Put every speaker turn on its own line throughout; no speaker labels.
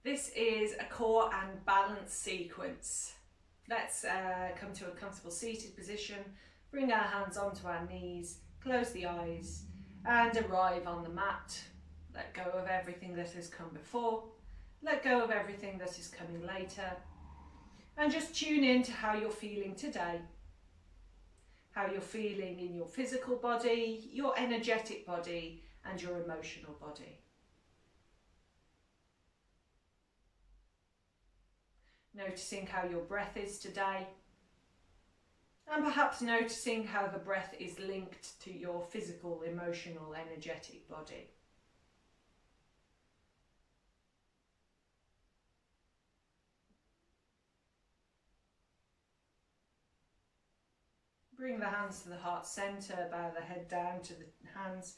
This is a core and balance sequence. Let's come to a comfortable seated position, bring our hands onto our knees, close the eyes and arrive on the mat. Let go of everything that has come before, let go of everything that is coming later, and just tune in to how you're feeling today. How you're feeling in your physical body, your energetic body and your emotional body. Noticing how your breath is today, and perhaps noticing how the breath is linked to your physical, emotional, energetic body. Bring the hands to the heart centre, bow the head down to the hands,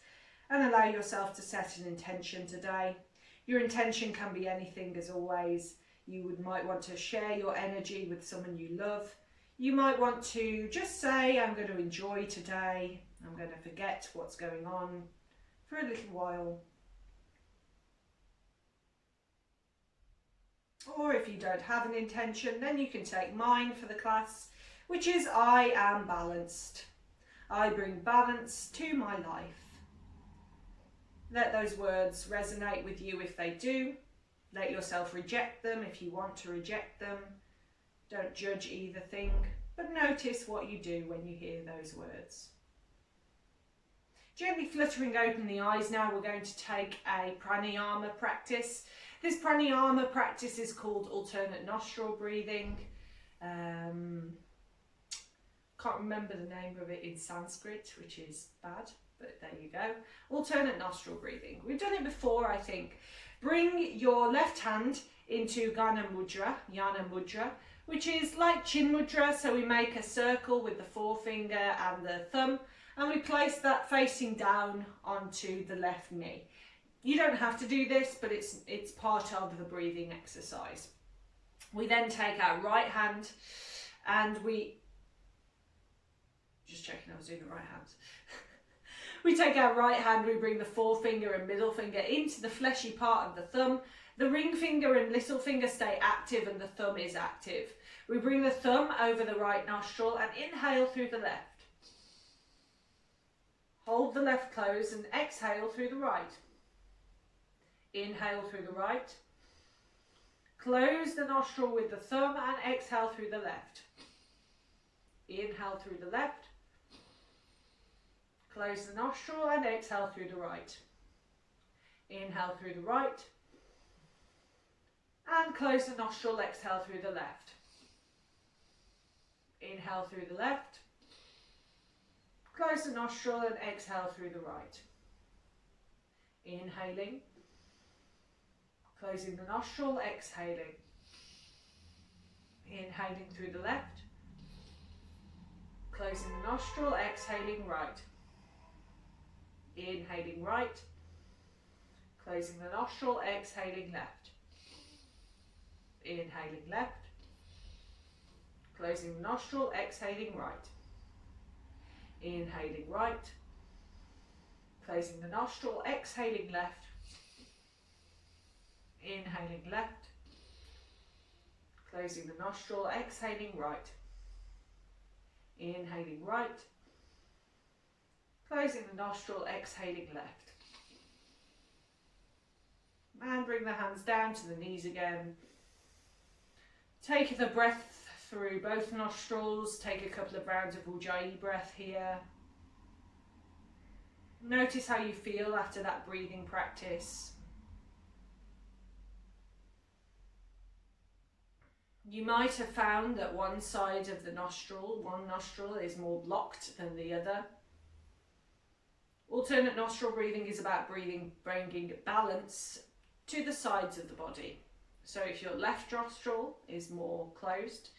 and allow yourself to set an intention today. Your intention can be anything, as always. You might want to share your energy with someone you love. You might want to just say, I'm going to enjoy today. I'm going to forget what's going on for a little while. Or if you don't have an intention, then you can take mine for the class, which is I am balanced. I bring balance to my life. Let those words resonate with you if they do. Let yourself reject them if you want to reject them. Don't judge either thing, but notice what you do when you hear those words. Gently fluttering open the eyes now, we're going to take a pranayama practice. This pranayama practice is called alternate nostril breathing. Can't remember the name of it in Sanskrit, which is bad, but there you go. Alternate nostril breathing. We've done it before, I think. Bring your left hand into Ghana Mudra, Yana Mudra, which is like Chin Mudra. So we make a circle with the forefinger and the thumb, and we place that facing down onto the left knee. You don't have to do this, but it's part of the breathing exercise. We then take our right hand and just checking I was doing the right hand. We take our right hand, we bring the forefinger and middle finger into the fleshy part of the thumb. The ring finger and little finger stay active and the thumb is active. We bring the thumb over the right nostril and inhale through the left. Hold the left closed and exhale through the right. Inhale through the right. Close the nostril with the thumb and exhale through the left. Inhale through the left. Close the nostril and exhale through the right. Inhale through the right. And close the nostril, exhale through the left. Inhale through the left. Close the nostril and exhale through the right. Inhaling. Closing the nostril, exhaling. Inhaling through the left. Closing the nostril, exhaling right. Inhaling right. Closing the nostril, exhaling left. Inhaling left. Closing the nostril, exhaling right. Inhaling right. Closing the nostril, exhaling left. Inhaling left. Closing the nostril, exhaling right. Inhaling right. Closing the nostril, exhaling left. And bring the hands down to the knees again. Take the breath through both nostrils. Take a couple of rounds of Ujjayi breath here. Notice how you feel after that breathing practice. You might have found that one side of the nostril, one nostril is more blocked than the other. Alternate nostril breathing is about bringing balance to the sides of the body. So if your left nostril is more closed,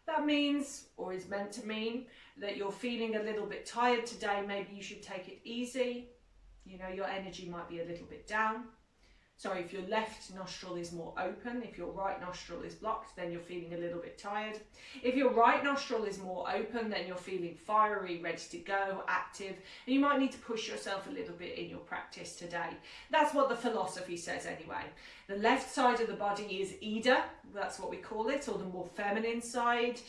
that means, or is meant to mean, that you're feeling a little bit tired today. Maybe you should take it easy. You know, your energy might be a little bit down. Sorry, if your left nostril is more open, if your right nostril is blocked, then you're feeling a little bit tired. If your right nostril is more open, then you're feeling fiery, ready to go, active, and you might need to push yourself a little bit in your practice today. That's what the philosophy says anyway. The left side of the body is Ida, that's what we call it, or the more feminine side,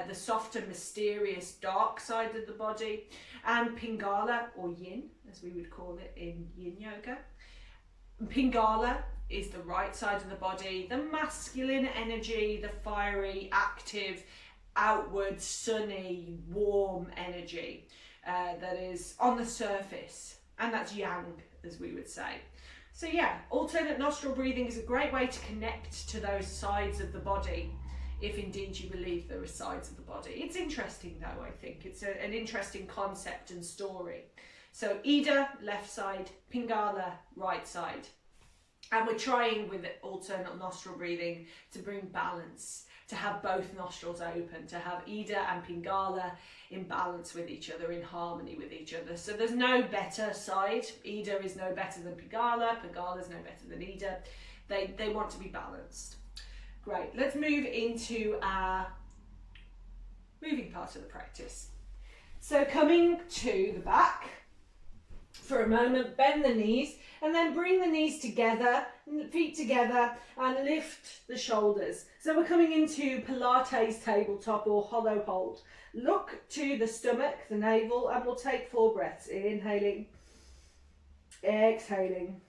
the softer, mysterious, dark side of the body, and Pingala, or Yin, as we would call it in Yin yoga. Pingala is the right side of the body, the masculine energy, the fiery, active, outward, sunny, warm energy that is on the surface, and that's Yang, as we would say. So yeah, alternate nostril breathing is a great way to connect to those sides of the body, if indeed you believe there are sides of the body. It's interesting though, I think. It's an interesting concept and story. So Ida, left side, Pingala, right side. And we're trying with alternate nostril breathing to bring balance, to have both nostrils open, to have Ida and Pingala in balance with each other, in harmony with each other. So there's no better side. Ida is no better than Pingala, Pingala is no better than Ida. They want to be balanced. Great, let's move into our moving part of the practice. So coming to the back, for a moment, bend the knees and then bring the knees together, feet together, and lift the shoulders. So we're coming into Pilates tabletop or hollow hold. Look to the stomach, the navel, and we'll take 4 breaths. Inhaling, exhaling,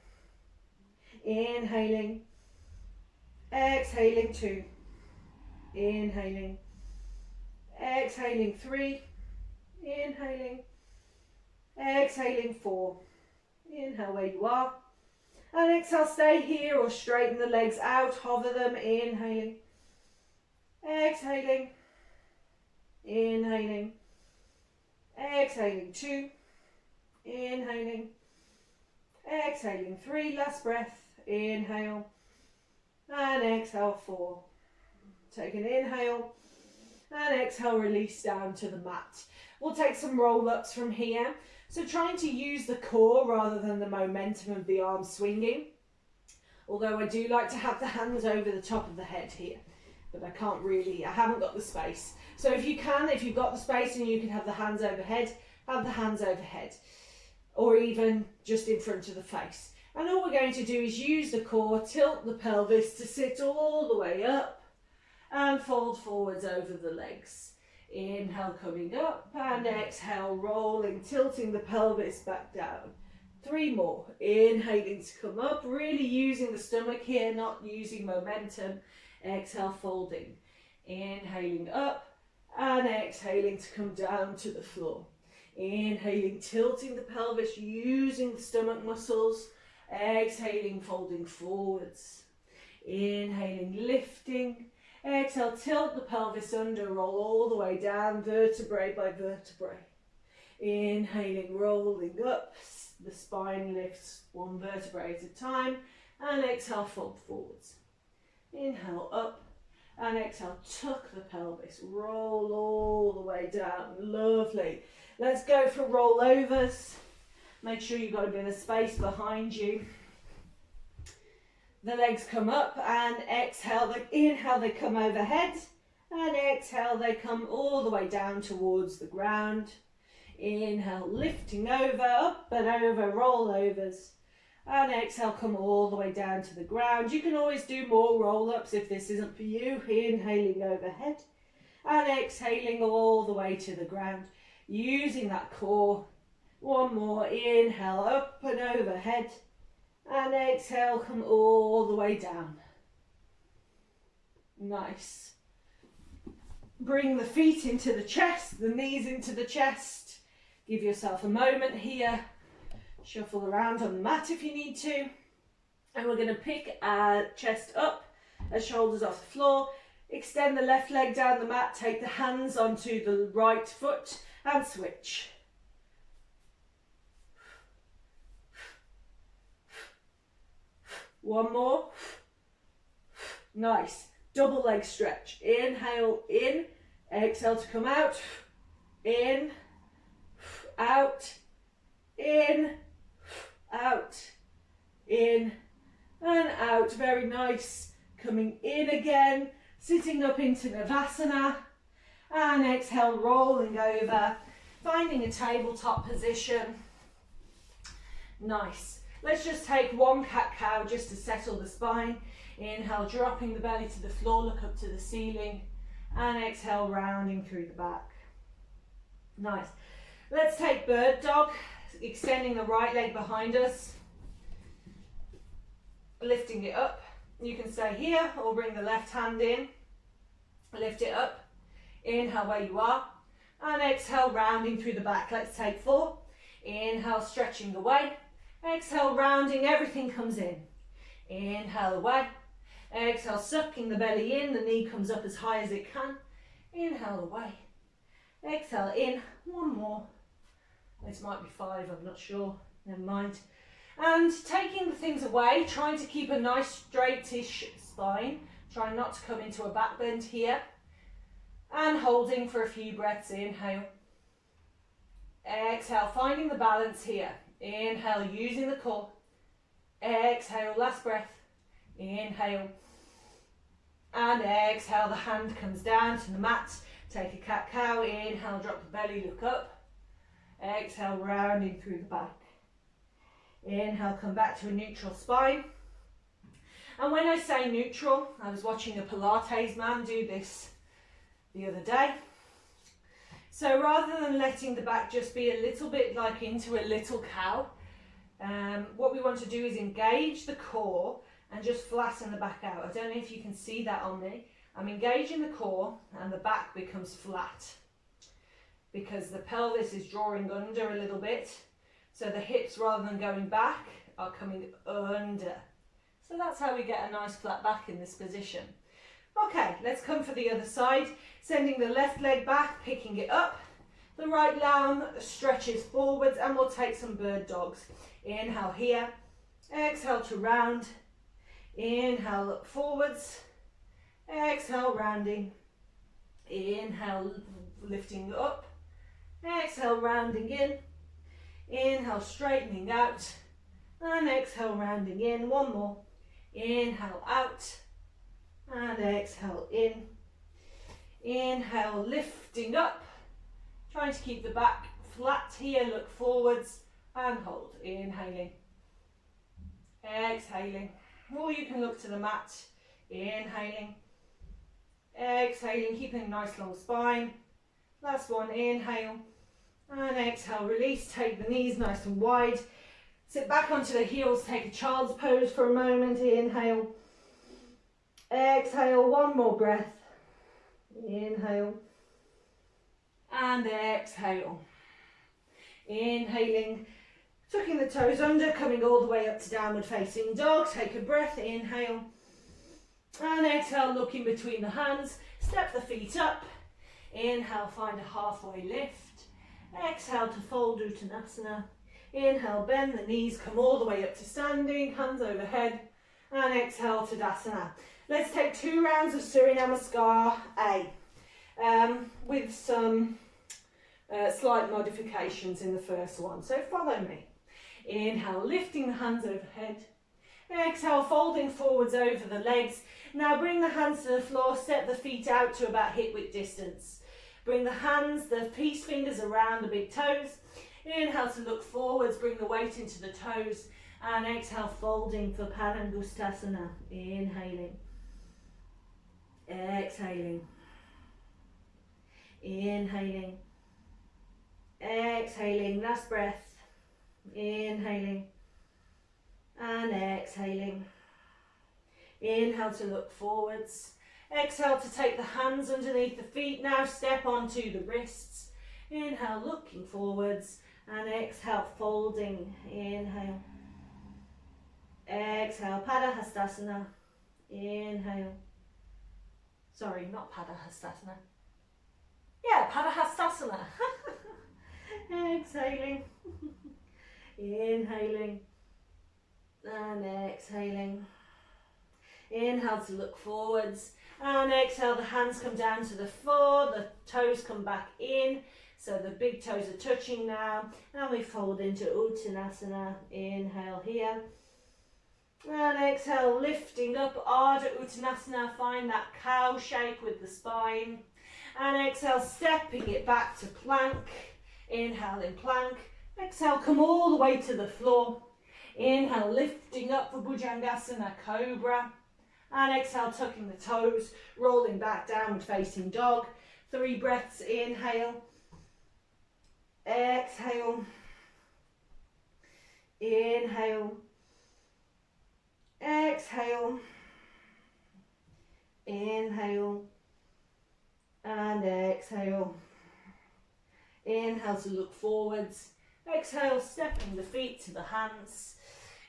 inhaling, exhaling 2, inhaling, exhaling 3, inhaling, exhaling 4. Inhale where you are. And exhale, stay here or straighten the legs out, hover them, inhaling, exhaling, inhaling, exhaling 2, inhaling, exhaling 3, last breath, inhale, and exhale 4. Take an inhale, and exhale, release down to the mat. We'll take some roll-ups from here. So trying to use the core rather than the momentum of the arms swinging. Although I do like to have the hands over the top of the head here, but I haven't got the space. So if you can, if you've got the space and you can have the hands overhead, have the hands overhead, or even just in front of the face. And all we're going to do is use the core, tilt the pelvis to sit all the way up and fold forwards over the legs. Inhale, coming up, and exhale, rolling, tilting the pelvis back down. 3 more. Inhaling to come up, really using the stomach here, not using momentum. Exhale, folding. Inhaling up, and exhaling to come down to the floor. Inhaling, tilting the pelvis, using the stomach muscles. Exhaling, folding forwards. Inhaling, lifting. Exhale, tilt the pelvis under, roll all the way down, vertebrae by vertebrae. Inhaling, rolling up, the spine lifts 1 vertebrae at a time, and exhale, fold forwards. Inhale, up, and exhale, tuck the pelvis, roll all the way down, lovely. Let's go for rollovers. Make sure you've got a bit of space behind you. The legs come up and exhale, inhale they come overhead and exhale they come all the way down towards the ground. Inhale, lifting over, up and over, rollovers. And exhale, come all the way down to the ground. You can always do more roll-ups if this isn't for you. Inhaling overhead and exhaling all the way to the ground. Using that core. 1 more, inhale, up and overhead. And exhale, come all the way down. Nice. Bring the feet into the chest, the knees into the chest. Give yourself a moment here. Shuffle around on the mat if you need to. And we're going to pick our chest up, our shoulders off the floor. Extend the left leg down the mat. Take the hands onto the right foot and switch. One more. Nice. Double leg stretch. Inhale in. Exhale to come out. In. Out. In. Out. In. and out. Very nice. Coming in again, sitting up into Navasana, and exhale, rolling over, finding a tabletop position. Nice. Let's just take one cat-cow just to settle the spine. Inhale, dropping the belly to the floor, look up to the ceiling, and exhale, rounding through the back. Nice. Let's take bird dog, extending the right leg behind us, lifting it up. You can stay here or bring the left hand in, lift it up, inhale where you are, and exhale, rounding through the back. Let's take 4. Inhale, stretching the way, exhale, rounding, everything comes in. Inhale away, exhale, sucking the belly in, the knee comes up as high as it can. Inhale away, exhale in, one more. This might be 5, I'm not sure, never mind. And taking the things away, trying to keep a nice straightish spine, trying not to come into a back bend here, and holding for a few breaths. Inhale, exhale, finding the balance here. Inhale, using the core, exhale, last breath, inhale, and exhale, the hand comes down to the mat, take a cat-cow, inhale, drop the belly, look up, exhale, rounding through the back. Inhale, come back to a neutral spine. And when I say neutral, I was watching a Pilates man do this the other day. So rather than letting the back just be a little bit like into a little cow, what we want to do is engage the core and just flatten the back out. I don't know if you can see that on me. I'm engaging the core and the back becomes flat because the pelvis is drawing under a little bit. So the hips, rather than going back, are coming under. So that's how we get a nice flat back in this position. Okay, let's come for the other side. Sending the left leg back, picking it up. The right lamb stretches forwards, and we'll take some bird dogs. Inhale here, exhale to round. Inhale, look forwards. Exhale, rounding. Inhale, lifting up. Exhale, rounding in. Inhale, straightening out, and exhale, rounding in. One more. Inhale, out, and exhale, in. Inhale, lifting up, trying to keep the back flat here, look forwards, and hold. Inhaling, exhaling, or you can look to the mat. Inhaling, exhaling, keeping a nice long spine. Last one, inhale. And exhale, release, take the knees nice and wide. Sit back onto the heels, take a child's pose for a moment. Inhale. Exhale, one more breath. Inhale. And exhale. Inhaling, tucking the toes under, coming all the way up to downward facing dog. Take a breath, inhale. And exhale, looking between the hands. Step the feet up. Inhale, find a halfway lift. Exhale to fold Uttanasana. Inhale, bend the knees, come all the way up to standing, hands overhead, and exhale, Tadasana. Let's take 2 rounds of Surya Namaskar A, with some slight modifications in the first one. So follow me. Inhale, lifting the hands overhead. Exhale, folding forwards over the legs. Now bring the hands to the floor, step the feet out to about hip width distance. Bring the hands, the peace fingers around the big toes. Inhale to look forwards, bring the weight into the toes. And exhale, folding for Padangustasana. Inhaling. Exhaling. Inhaling. Exhaling. Last breath. Inhaling. And exhaling. Inhale to look forwards. Exhale to take the hands underneath the feet. Now step onto the wrists. Inhale, looking forwards. And exhale, folding. Inhale. Exhale, Padahastasana. Inhale. Sorry, not Padahastasana. Yeah, Padahastasana. Exhaling. Inhaling. And exhaling. Inhale to look forwards. And exhale, the hands come down to the floor, the toes come back in, so the big toes are touching now, and we fold into Uttanasana. Inhale here, And exhale, lifting up, Ardha Uttanasana, find that cow shape with the spine. And exhale, stepping it back to plank. Inhale in plank. Exhale, come all the way to the floor. Inhale, lifting up for Bhujangasana, Cobra. And exhale, tucking the toes, rolling back, downward facing dog. 3 breaths, inhale. Exhale. Inhale. Exhale. Inhale. And exhale. Inhale to look forwards. Exhale, stepping the feet to the hands.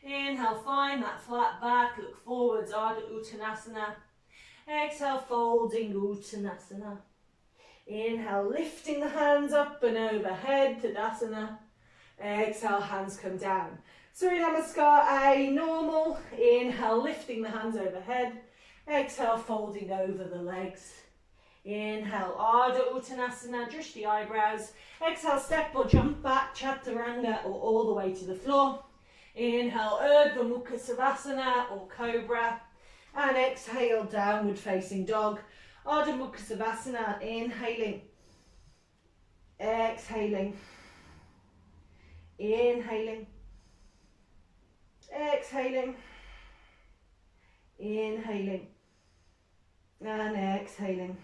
Inhale, find that flat back, look forwards, Ardha Uttanasana. Exhale, folding Uttanasana. Inhale, lifting the hands up and overhead, Tadasana. Exhale, hands come down. Surya Namaskar, a normal. Inhale, lifting the hands overhead. Exhale, folding over the legs. Inhale, Ardha Uttanasana, just the eyebrows. Exhale, step or jump back, Chaturanga, or all the way to the floor. Inhale, Urdhva Mukha Savasana or Cobra. And exhale, downward facing dog. Ardha Mukha Savasana, inhaling. Exhaling. Inhaling. Exhaling. Inhaling. And exhaling.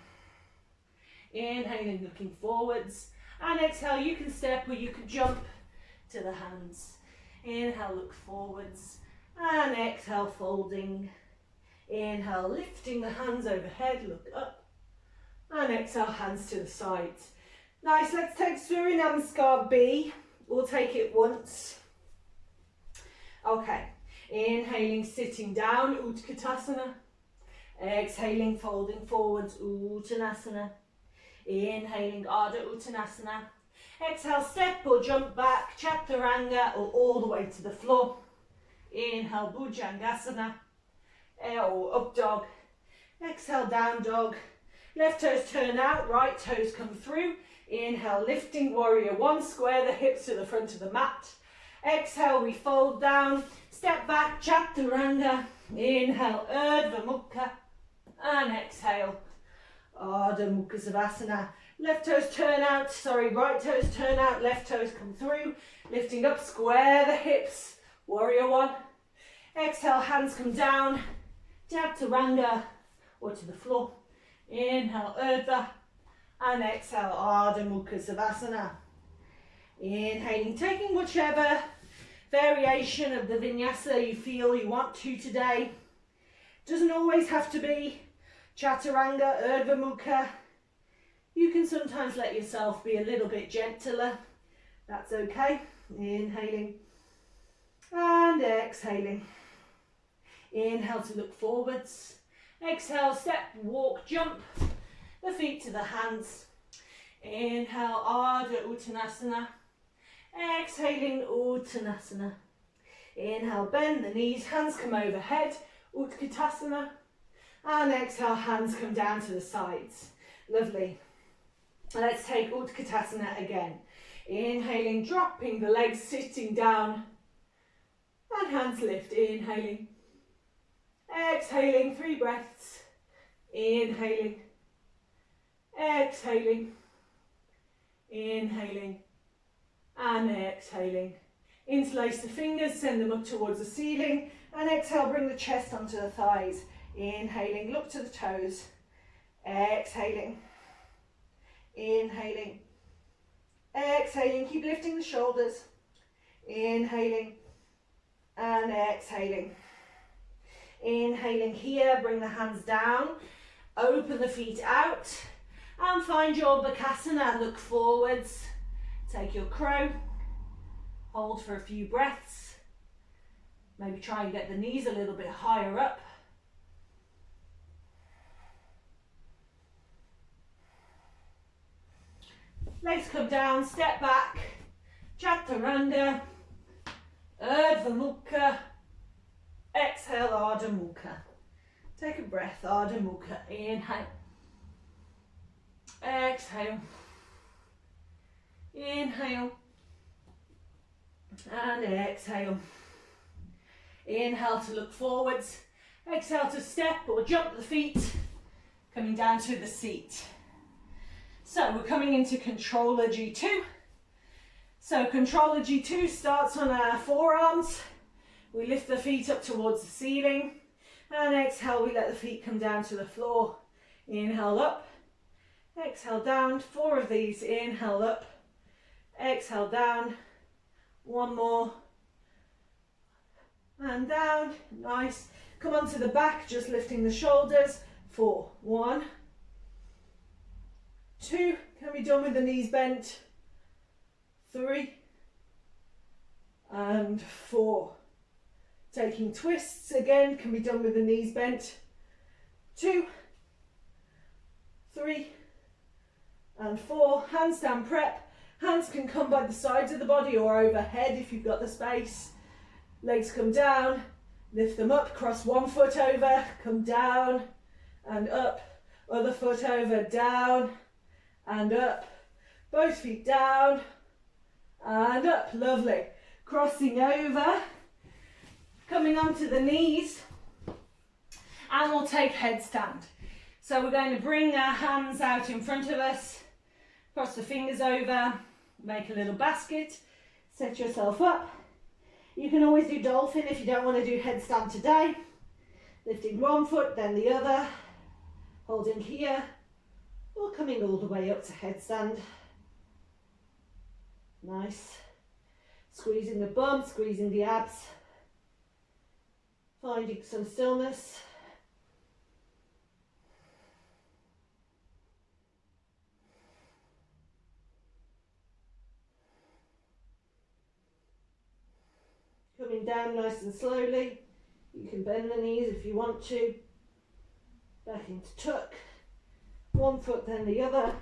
Inhaling, looking forwards. And exhale, you can step or you can jump to the hands. Inhale, look forwards. And exhale, folding. Inhale, lifting the hands overhead, look up. And exhale, hands to the sides. Nice, let's take Surya Namaskar B. We'll take it once. Okay, inhaling, sitting down, Utkatasana. Exhaling, folding forwards, Uttanasana. Inhaling, Ardha Uttanasana. Exhale, step or jump back, Chaturanga, or all the way to the floor. Inhale, Bhujangasana, or up dog. Exhale, down dog. Left toes turn out, right toes come through. Inhale, lifting warrior one, square the hips to the front of the mat. Exhale, we fold down, step back, Chaturanga. Inhale, Urdhva Mukha. And exhale, Ardha Mukha Savasana. Left toes turn out, right toes turn out, left toes come through. Lifting up, square the hips, warrior one. Exhale, hands come down, Chaturanga, or to the floor. Inhale, Urdhva. And exhale, Ardha Mukha Savasana. Inhaling, taking whichever variation of the vinyasa you feel you want to today. Doesn't always have to be Chaturanga, Urdhva Mukha. You can sometimes let yourself be a little bit gentler. That's okay. Inhaling and exhaling. Inhale to look forwards. Exhale, step, walk, jump. The feet to the hands. Inhale, Ardha Uttanasana. Exhaling, Uttanasana. Inhale, bend the knees, hands come overhead, Utkatasana. And exhale, hands come down to the sides. Lovely. Let's take Utkatasana again. Inhaling, dropping the legs, sitting down. And hands lift, inhaling. Exhaling, 3 breaths. Inhaling. Exhaling. Inhaling. And exhaling. Interlace the fingers, send them up towards the ceiling. And exhale, bring the chest onto the thighs. Inhaling, look to the toes. Exhaling. Inhaling. Exhaling, keep lifting the shoulders. Inhaling. And exhaling. Inhaling here, bring the hands down. Open the feet out. And find your Bakasana, look forwards. Take your crow. Hold for a few breaths. Maybe try and get the knees a little bit higher up. Legs come down, step back. Chaturanga. Urdhva Mukha. Exhale, Ardha Mukha. Take a breath, Ardha Mukha. Inhale. Exhale. Inhale. And exhale. Inhale to look forwards. Exhale to step or jump the feet, coming down to the seat. So we're coming into controller G2. So controller G2 starts on our forearms. We lift the feet up towards the ceiling. And exhale, we let the feet come down to the floor. Inhale up. Exhale down. 4 of these. Inhale up. Exhale down. 1 more. And down. Nice. Come onto the back, just lifting the shoulders. 4. 1. 2. Can be done with the knees bent. 3. And 4. Taking twists again, can be done with the knees bent. 2. 3. And 4. Handstand prep. Hands can come by the sides of the body or overhead if you've got the space. Legs come down, lift them up, cross one foot over, come down and up, other foot over, down and up, both feet down and up, lovely. Crossing over, coming onto the knees, and we'll take headstand. So we're going to bring our hands out in front of us, cross the fingers over, make a little basket, set yourself up. You can always do dolphin if you don't want to do headstand today. Lifting one foot, then the other, holding here, or coming all the way up to headstand. Nice. Squeezing the bum, squeezing the abs. Finding some stillness. Coming down nice and slowly. You can bend the knees if you want to. Back into tuck. One foot then the other.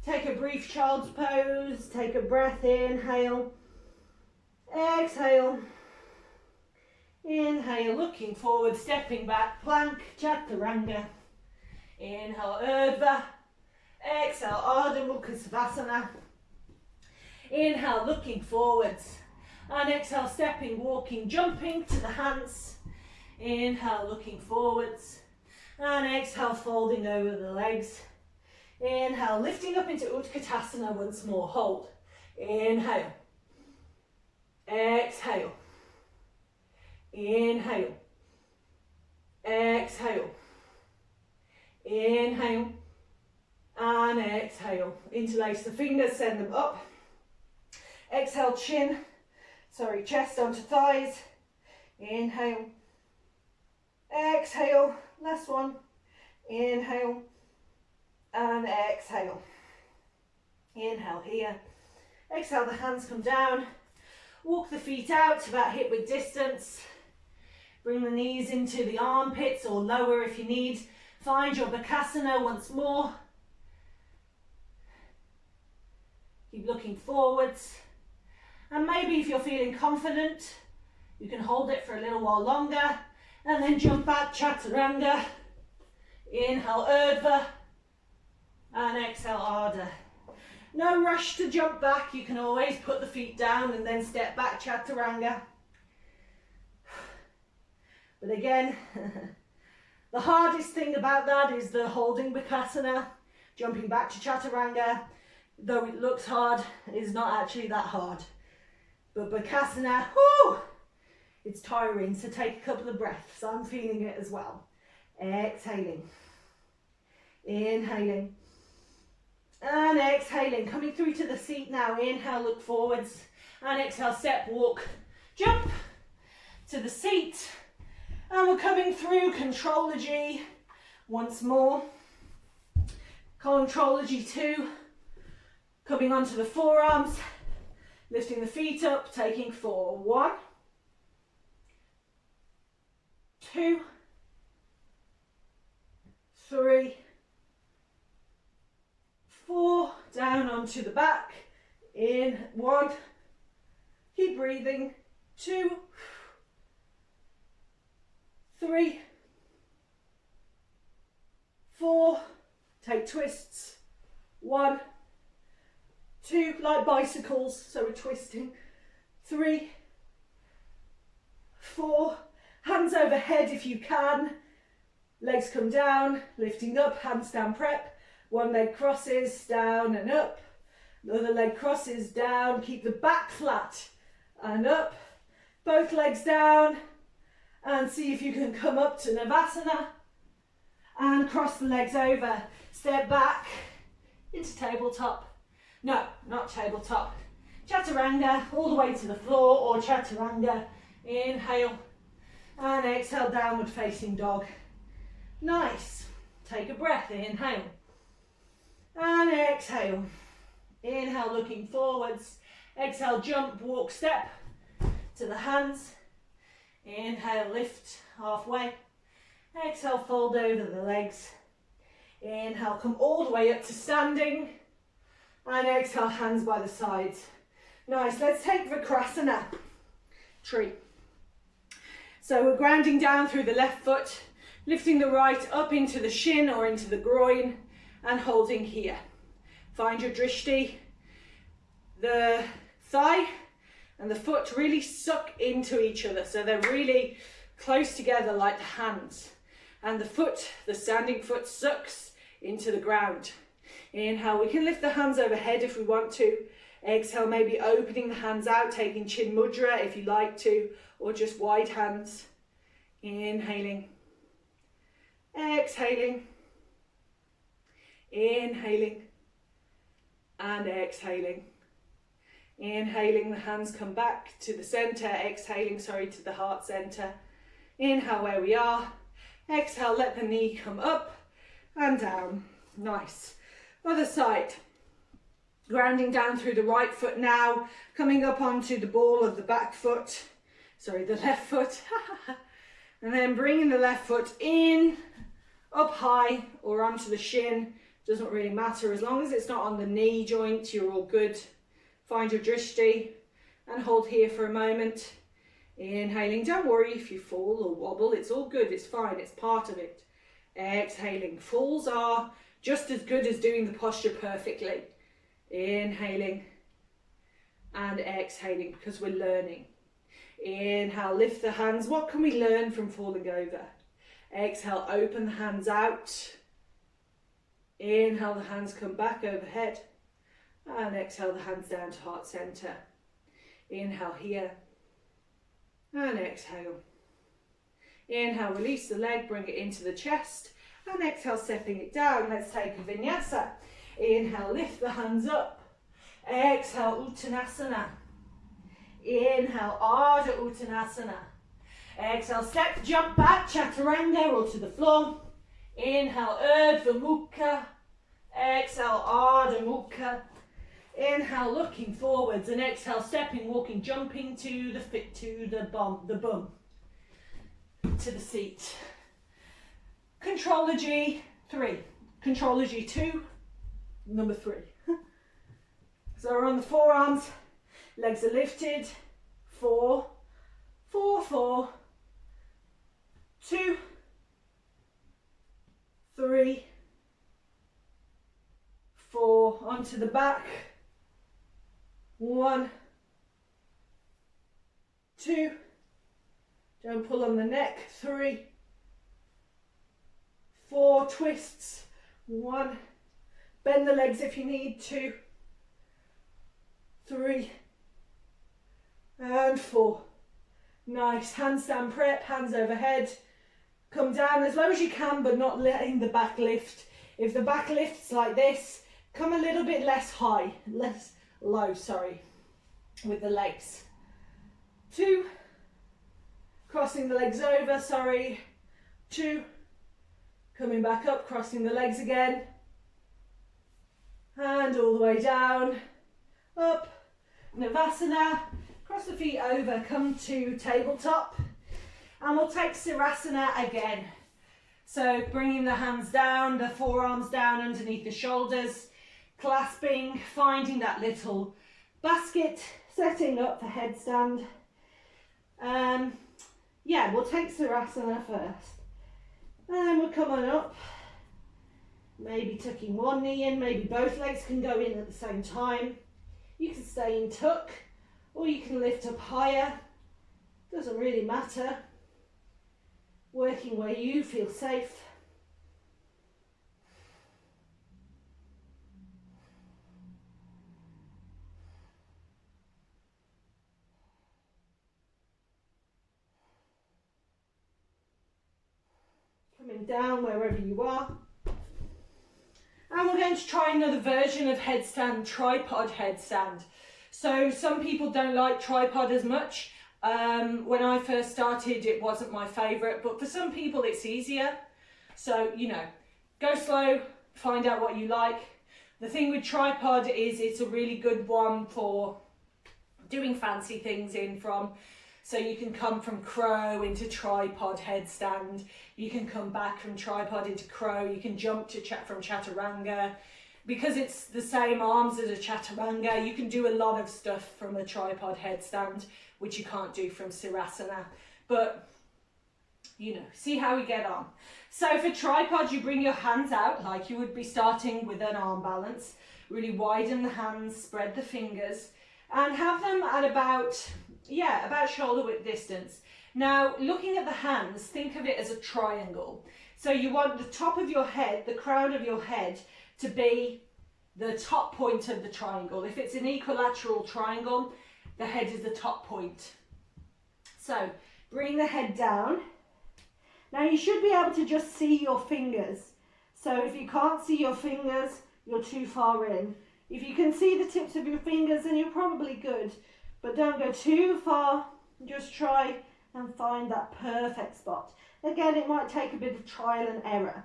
Take a brief child's pose. Take a breath, inhale. Exhale. Inhale, looking forward, stepping back, plank, chaturanga. Inhale, Urdhva. Exhale, Ardha Mukha Savasana. Inhale, looking forwards. And exhale, stepping, walking, jumping to the hands. Inhale, looking forwards. And exhale, folding over the legs. Inhale, lifting up into Utkatasana once more. Hold. Inhale. Exhale. Inhale. Exhale. Inhale. And exhale. Interlace the fingers, send them up. Exhale, chest onto thighs. Inhale. Exhale. Last one. Inhale. And exhale. Inhale here. Exhale, the hands come down. Walk the feet out about hip width distance. Bring the knees into the armpits or lower if you need. Find your Bakasana once more. Keep looking forwards. And maybe if you're feeling confident, you can hold it for a little while longer and then jump back, Chaturanga. Inhale, Urdhva. And exhale, Ardha. No rush to jump back. You can always put the feet down and then step back, Chaturanga. But again, the hardest thing about that is the holding Bakasana, jumping back to Chaturanga. Though it looks hard, it is not actually that hard. But Bakasana, whoo, it's tiring, so take a couple of breaths. I'm feeling it as well. Exhaling. Inhaling. And exhaling. Coming through to the seat now. Inhale, look forwards. And exhale, step, walk, jump to the seat. And we're coming through Controller G once more. Controller G2. Coming onto the forearms. Lifting the feet up, taking 4. 1, 2, 3, 4. Down onto the back. In 1. Keep breathing. 2, 3, 4. Take twists. 1, 2, like bicycles, so we're twisting. 3, 4, hands overhead if you can, legs come down, lifting up, handstand prep, one leg crosses, down and up, the other leg crosses, down, keep the back flat and up, both legs down, and see if you can come up to Navasana, and cross the legs over, step back into tabletop, no, not tabletop, Chaturanga, all the way to the floor, or Chaturanga, inhale, and exhale, downward facing dog. Nice. Take a breath, inhale, and exhale. Inhale, looking forwards, exhale, jump, walk, step to the hands. Inhale, lift halfway, exhale, fold over the legs. Inhale, come all the way up to standing, and exhale, hands by the sides. Nice, let's take Vikrasana, tree. So we're grounding down through the left foot, lifting the right up into the shin or into the groin, and holding here. Find your drishti. The thigh and the foot really suck into each other, so they're really close together like the hands. And the foot, the standing foot, sucks into the ground. Inhale, we can lift the hands overhead if we want to. Exhale, maybe opening the hands out, taking Chin Mudra if you like to, or just wide hands. Inhaling, exhaling, inhaling, and exhaling. Inhaling, the hands come back to the center, exhaling, to the heart center. Inhale where we are. Exhale, let the knee come up and down. Nice. Other side. Grounding down through the right foot now, coming up onto the ball of the back foot, the left foot, and then bringing the left foot in, up high or onto the shin, doesn't really matter, as long as it's not on the knee joint, you're all good. Find your drishti and hold here for a moment. Inhaling, don't worry if you fall or wobble, it's all good, it's fine, it's part of it. Exhaling, falls are just as good as doing the posture perfectly. Inhaling and exhaling, because we're learning. Inhale, lift the hands. What can we learn from falling over? Exhale, open the hands out. Inhale, the hands come back overhead. And exhale, the hands down to heart center. Inhale here. And exhale. Inhale, release the leg, bring it into the chest. And exhale, stepping it down. Let's take a vinyasa. Inhale, lift the hands up. Exhale, Uttanasana. Inhale, Ardha Uttanasana. Exhale, step, jump back, Chaturanga, or to the floor. Inhale, Urdhva Mukha. Exhale, Ardha Mukha. Inhale, looking forwards, and exhale, stepping, walking, jumping to the bum, to the seat. Contrology 3, Contrology 2, number 3. So we're on the forearms, legs are lifted, 4, 4, 4, 2, 3, 4, onto the back, 1, 2, don't pull on the neck, 3, 4, twists, 1, bend the legs if you need to, 3, and 4. Nice, handstand prep, hands overhead, come down as low as you can, but not letting the back lift. If the back lifts like this, come a little bit less high, less low, with the legs. 2, crossing the legs over, 2, coming back up, crossing the legs again, and all the way down, up, Navasana, cross the feet over, come to tabletop, and we'll take Sirasana again. So bringing the hands down, the forearms down underneath the shoulders, clasping, finding that little basket, setting up for headstand. Yeah, we'll take Sirasana first. And we'll come on up, maybe tucking one knee in, maybe both legs can go in at the same time. You can stay in tuck, or you can lift up higher. Doesn't really matter. Working where you feel safe. Coming down wherever you are. And we're going to try another version of headstand, tripod headstand. So some people don't like tripod as much. When I first started, it wasn't my favourite, but for some people it's easier. So, you know, go slow, find out what you like. The thing with tripod is it's a really good one for doing fancy things in from. So you can come from crow into tripod headstand. You can come back from tripod into crow. You can jump to from chaturanga. Because it's the same arms as a chaturanga, you can do a lot of stuff from a tripod headstand, which you can't do from sirasana. But, you know, see how we get on. So for tripod, you bring your hands out like you would be starting with an arm balance. Really widen the hands, spread the fingers, and have them at about shoulder width distance. Now, looking at the hands, think of it as a triangle. So you want the top of your head, the crown of your head, to be the top point of the triangle. If it's an equilateral triangle, the head is the top point. So bring the head down. Now you should be able to just see your fingers. So if you can't see your fingers, you're too far in. If you can see the tips of your fingers, then you're probably good. But don't go too far. Just try and find that perfect spot. Again, it might take a bit of trial and error.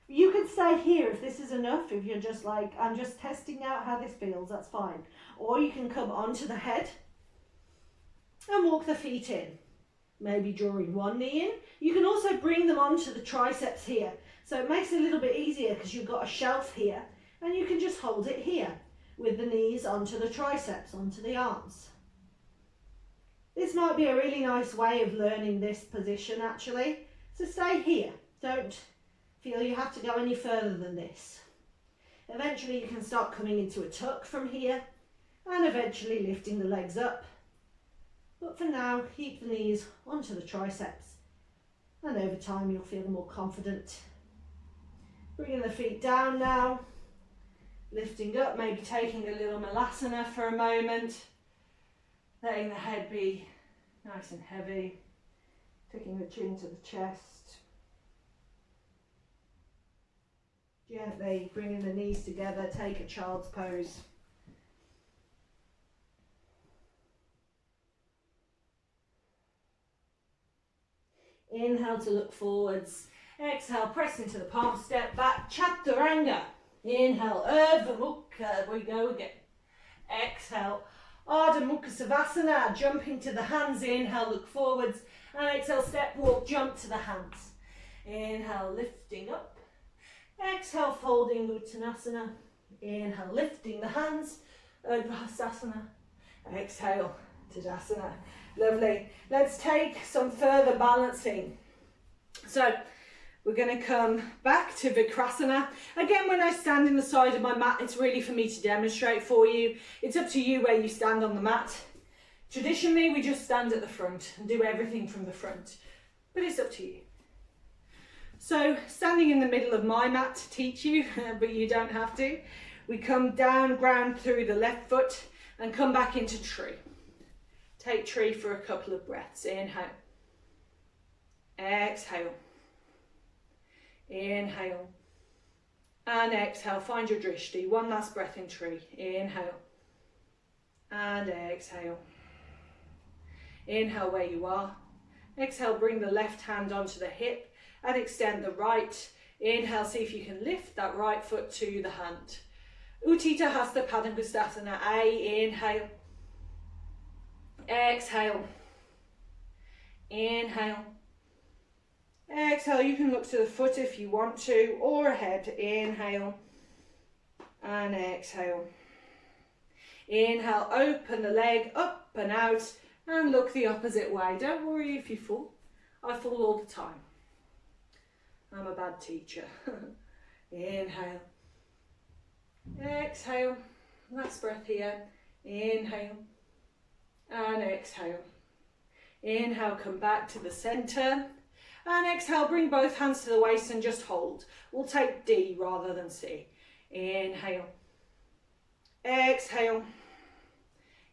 You could stay here if this is enough, if you're just like, I'm just testing out how this feels, that's fine. Or you can come onto the head and walk the feet in. Maybe drawing one knee in. You can also bring them onto the triceps here. So it makes it a little bit easier because you've got a shelf here and you can just hold it here with the knees onto the triceps, onto the arms. This might be a really nice way of learning this position actually. So stay here. Don't feel you have to go any further than this. Eventually you can start coming into a tuck from here and eventually lifting the legs up. But for now, keep the knees onto the triceps and over time you'll feel more confident. Bringing the feet down now, lifting up, maybe taking a little malasana for a moment, letting the head be nice and heavy, taking the chin to the chest. Gently bringing the knees together, take a child's pose. Inhale to look forwards. Exhale, press into the palm, step back, chaturanga. Inhale, Urdhva Mukha, we go again. Exhale, Ardha Mukha Savasana, jumping to the hands. Inhale, look forwards. And exhale, step walk, jump to the hands. Inhale, lifting up. Exhale, folding Uttanasana. Inhale, lifting the hands, Urdhva. Exhale, Tadasana. Lovely. Let's take some further balancing. So we're going to come back to Vikrasana. Again, when I stand in the side of my mat, it's really for me to demonstrate for you. It's up to you where you stand on the mat. Traditionally, we just stand at the front and do everything from the front, but it's up to you. So standing in the middle of my mat to teach you, but you don't have to. We come down, ground through the left foot and come back into tree. Take tree for a couple of breaths. Inhale. Exhale. Inhale. And exhale. Find your drishti. One last breath in tree. Inhale. And exhale. Inhale where you are. Exhale, bring the left hand onto the hip and extend the right. Inhale, see if you can lift that right foot to the hand. Utthita Hasta Padangusthasana. Inhale. Exhale. Inhale. Exhale, you can look to the foot if you want to, or ahead. Inhale. And exhale. Inhale, open the leg up and out and look the opposite way. Don't worry if you fall. I fall all the time. I'm a bad teacher. Inhale. Exhale. Last breath here. Inhale. And exhale. Inhale, come back to the center. And exhale, bring both hands to the waist and just hold. We'll take D rather than C. Inhale. Exhale.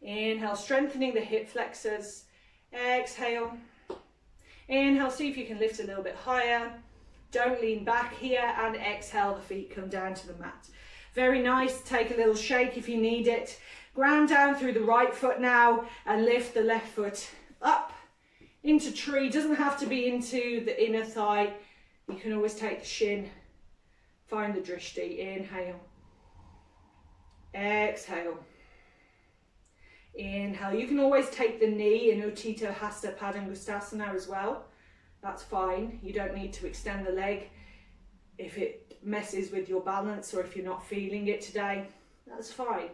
Inhale, strengthening the hip flexors. Exhale. Inhale, see if you can lift a little bit higher. Don't lean back here, and exhale, the feet come down to the mat. Very nice. Take a little shake if you need it. Ground down through the right foot now and lift the left foot up into tree. Doesn't have to be into the inner thigh. You can always take the shin. Find the drishti. Inhale. Exhale. Inhale. You can always take the knee in Utthita Hasta Padangusthasana as well. That's fine. You don't need to extend the leg if it messes with your balance or if you're not feeling it today. That's fine.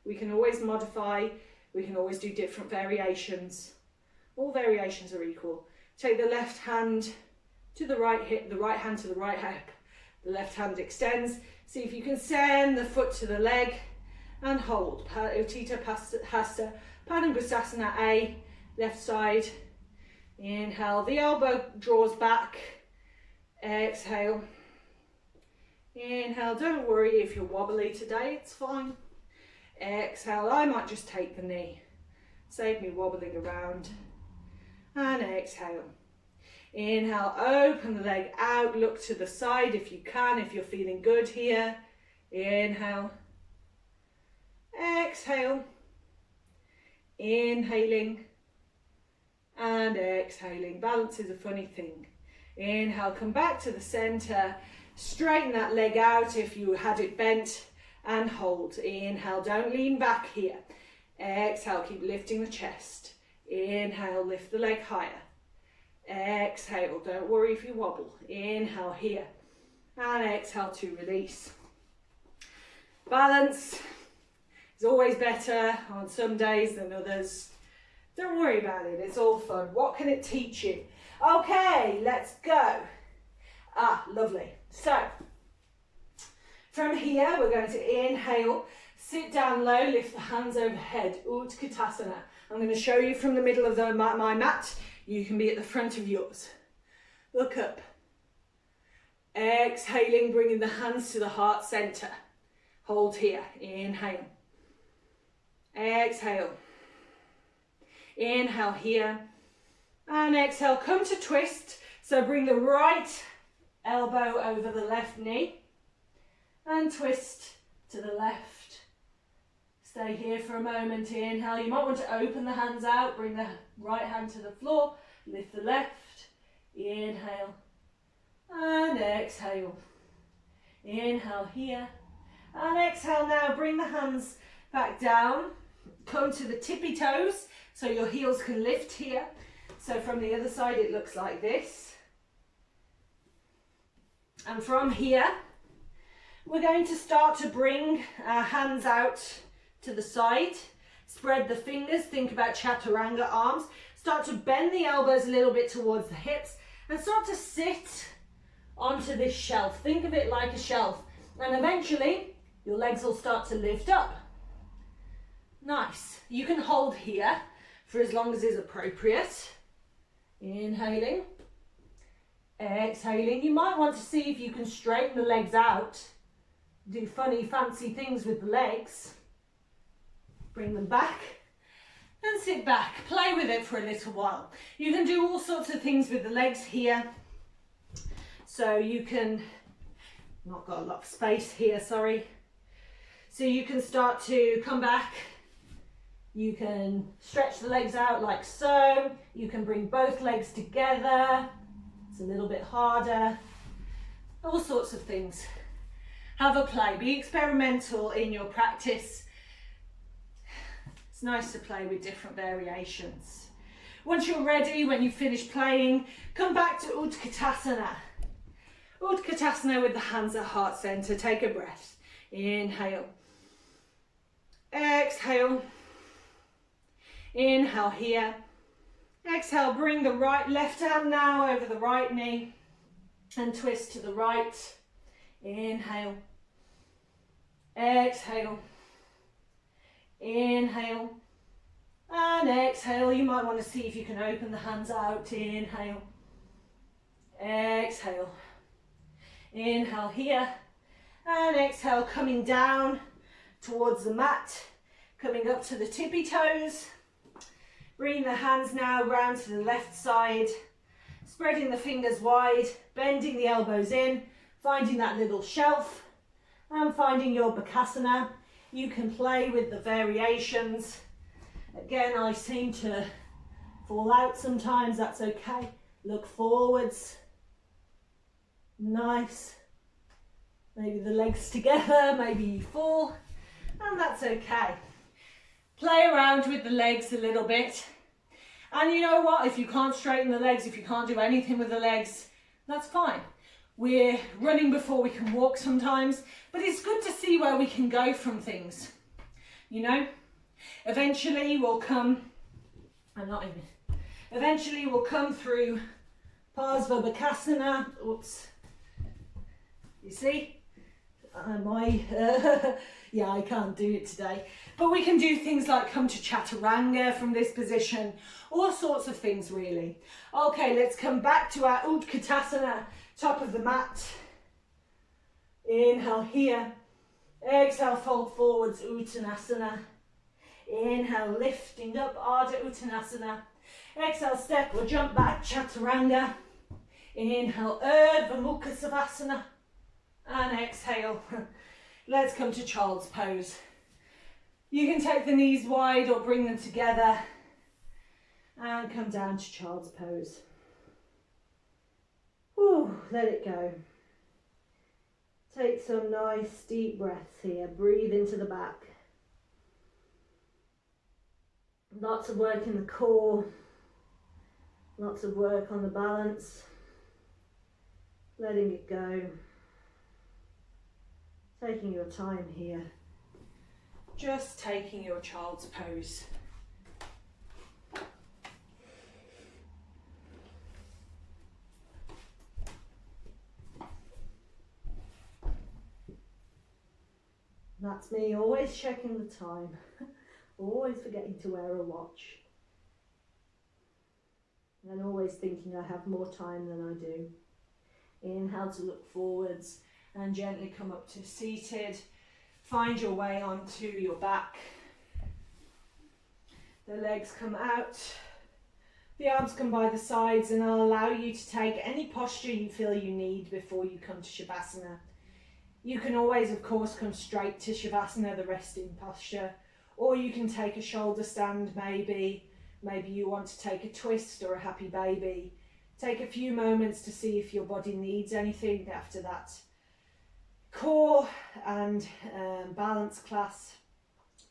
We can always modify. We can always do different variations. All variations are equal. Take the left hand to the right hip, the right hand to the right hip. The left hand extends. See if you can send the foot to the leg and hold. Utthita Hasta Padangusthasana A, left side. Inhale, the elbow draws back. Exhale. Inhale, don't worry if you're wobbly today, it's fine. Exhale, I might just take the knee. Save me wobbling around. And exhale. Inhale, open the leg out, look to the side if you can, if you're feeling good here. Inhale. Exhale. Inhaling. And exhaling. Balance is a funny thing. Inhale, come back to the center. Straighten that leg out if you had it bent and hold. Inhale, don't lean back here. Exhale, keep lifting the chest. Inhale, lift the leg higher. Exhale, don't worry if you wobble. Inhale here. And exhale to release. Balance is always better on some days than others. Don't worry about it, it's all fun. What can it teach you? Okay, let's go. Ah, lovely. So, from here, we're going to inhale, sit down low, lift the hands overhead, Utkatasana. I'm going to show you from the middle of my mat. You can be at the front of yours. Look up. Exhaling, bringing the hands to the heart center. Hold here. Inhale. Exhale. Inhale here. And exhale. Come to twist. So bring the right elbow over the left knee. And twist to the left. Stay here for a moment. Inhale. You might want to open the hands out. Bring the right hand to the floor. Lift the left. Inhale. And exhale. Inhale here. And exhale now. Bring the hands back down. Come to the tippy toes. So your heels can lift here. So from the other side it looks like this. And from here we're going to start to bring our hands out to the side. Spread the fingers. Think about chaturanga arms. Start to bend the elbows a little bit towards the hips. And start to sit onto this shelf. Think of it like a shelf. And eventually your legs will start to lift up. Nice. You can hold here for as long as is appropriate. Inhaling. Exhaling. You might want to see if you can straighten the legs out. Do funny, fancy things with the legs. Bring them back. And sit back. Play with it for a little while. You can do all sorts of things with the legs here. So you can, not got a lot of space here, sorry. So you can start to come back. You can stretch the legs out like so. You can bring both legs together. It's a little bit harder. All sorts of things. Have a play. Be experimental in your practice. It's nice to play with different variations. Once you're ready, when you finish playing, come back to Utkatasana. Utkatasana with the hands at heart center. Take a breath. Inhale. Exhale. Inhale here. Exhale, bring the left hand now over the right knee and twist to the right. Inhale. Exhale. Inhale. And exhale. You might want to see if you can open the hands out. Inhale. Exhale. Inhale here. And exhale, coming down towards the mat. Coming up to the tippy toes. Bring the hands now round to the left side. Spreading the fingers wide. Bending the elbows in. Finding that little shelf. And finding your Bakasana. You can play with the variations. Again, I seem to fall out sometimes, that's okay. Look forwards. Nice. Maybe the legs together, maybe you fall, and that's okay. Play around with the legs a little bit. And you know what, if you can't straighten the legs, if you can't do anything with the legs, that's fine. We're running before we can walk sometimes, but it's good to see where we can go from things, you know? Eventually we'll come through Parsva Oops. You see? Yeah, I can't do it today. But we can do things like come to Chaturanga from this position. All sorts of things, really. Okay, let's come back to our Utkatasana, top of the mat. Inhale here. Exhale, fold forwards, Uttanasana. Inhale, lifting up, Ardha Uttanasana. Exhale, step or jump back, Chaturanga. Inhale, Urdhva Mukha Savasana. And exhale, let's come to child's pose. You can take the knees wide or bring them together and come down to child's pose. Whew, let it go. Take some nice deep breaths here. Breathe into the back. Lots of work in the core. Lots of work on the balance. Letting it go. Taking your time here. Just taking your child's pose. That's me, always checking the time. Always forgetting to wear a watch. And always thinking I have more time than I do. Inhale to look forwards and gently come up to seated. Find your way onto your back. The legs come out. The arms come by the sides, and I'll allow you to take any posture you feel you need before you come to Shavasana. You can always, of course, come straight to Shavasana, the resting posture, or you can take a shoulder stand maybe. Maybe you want to take a twist or a happy baby. Take a few moments to see if your body needs anything after that core and balance class.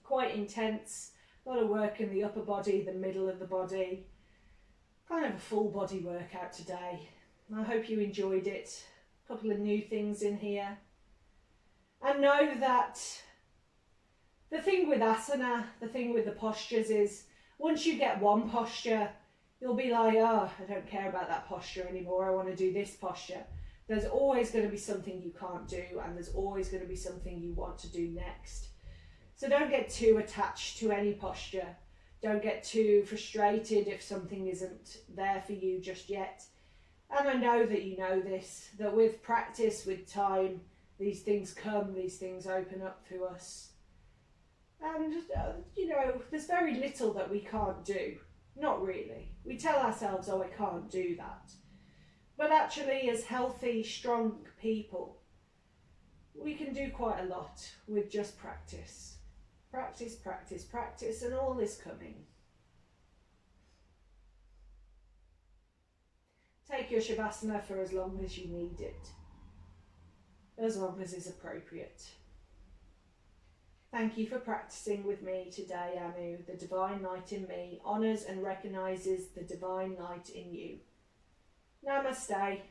Quite intense, a lot of work in the upper body, the middle of the body. Kind of a full body workout today. I hope you enjoyed it. A couple of new things in here. And know that the thing with asana, the thing with the postures is, once you get one posture, you'll be like, oh, I don't care about that posture anymore. I want to do this posture. There's always going to be something you can't do, and there's always going to be something you want to do next. So don't get too attached to any posture. Don't get too frustrated if something isn't there for you just yet. And I know that you know this, that with practice, with time, these things come, these things open up to us. And, you know, there's very little that we can't do. Not really. We tell ourselves, oh, I can't do that. But actually, as healthy, strong people, we can do quite a lot with just practice. Practice, practice, practice, and all is coming. Take your Shavasana for as long as you need it, as long as is appropriate. Thank you for practicing with me today, Anu. The divine light in me honours and recognises the divine light in you. Namaste.